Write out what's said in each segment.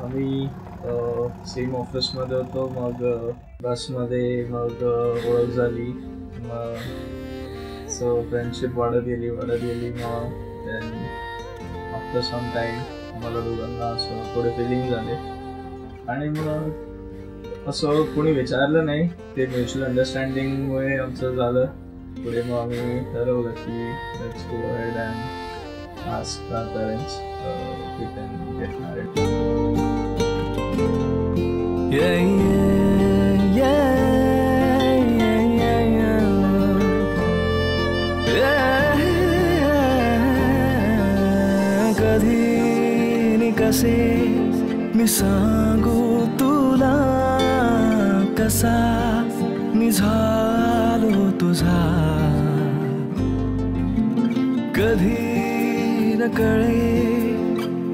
आम्ही सेम ऑफिसमध्ये होतो. मग बसमध्ये मग ओळख झाली. मग फ्रेंडशिप वाढत गेली. मग देन आफ्टर सम टाईम मला दोघांना असं थोडे फिलिंग झाले. आणि मग असं कोणी विचारलं नाही, ते म्युच्युअल अंडरस्टँडिंगमुळे आमचं झालं. पुढे मग आम्ही ठरवलं की let's go ahead and ask our parents we can get married. कधी कसे मी सांगू तुला, कसा मी झालो तुझा. कधी न कळे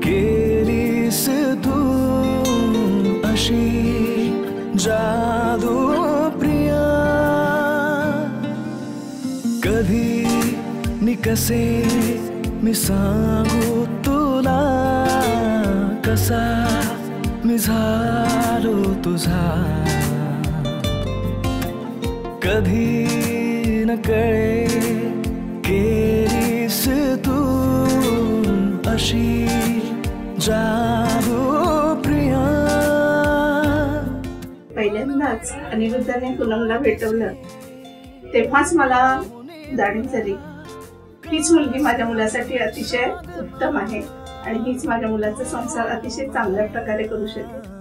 केलीस तू अशी जादू प्रिया. कधी नि कसे मी सांगू तुला, कसा मी झालो तुझा. कधी न कळे केलीस तू अशी जादू प्रिया. पहिल्यांदाच अनिरुद्धाने पूनमला भेटवलं तेव्हाच मला जाणीव झाली, हीच मुलगी माझ्या मुलासाठी अतिशय उत्तम आहे आणि हीच माझ्या मुलाचा संसार अतिशय चांगल्या प्रकारे करू शकेल.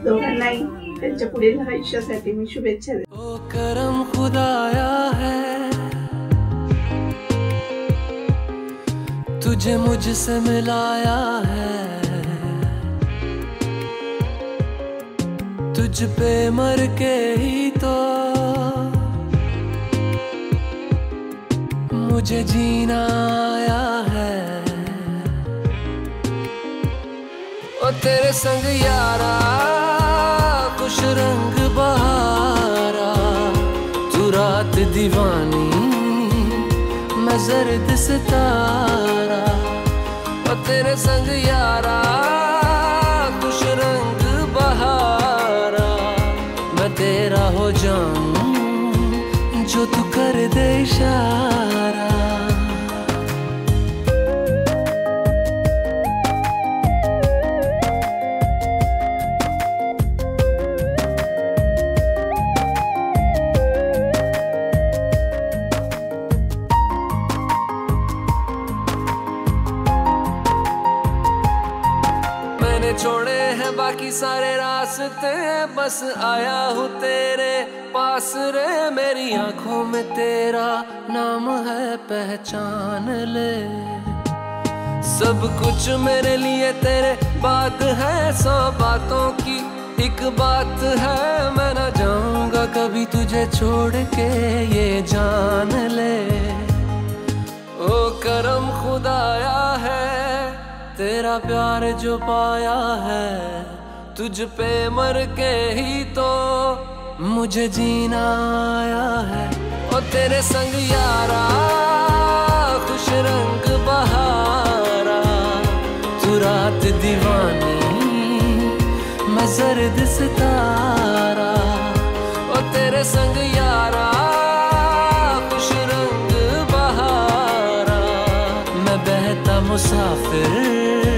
दोघांनाही त्यांच्या पुढील आयुष्यासाठी मी शुभेच्छा देते. ओ करम खुदाया है तुझे मुझसे मिलाया है, तुझ पे मर के ही तो मुझे जीना आया है. ओ तेरे संग यारा खुश रंग बहारा, तू रात दीवानी मैं जर्द सितारा. ओ तेरे संग यारा खुश रंग बहारा, मैं तेरा हो जाऊं जो तू कर दे इशारा. मैंने छोड़े हैं बाकी सारे रास्ते, बस आया हूँ तेरे पास रे. मेरी आंखों में तेरा नाम है पहचान ले. सब कुछ मेरे लिए तेरे बात है, 100 बातों की एक बात है. मैं ना जाऊंगा कभी तुझे छोड़ के ये जान ले. ओ करम खुदाया है तेरा प्यार जो पाया है, तुझ पे मर के ही तो मुझे जीना आया है. ओ तेरे संग यारा खुश रंग बहारा, तू रात दीवानी मैं जर्द सितारा. ओ तेरे संग यारा खुश रंग बहारा, मैं बहता मुसाफिर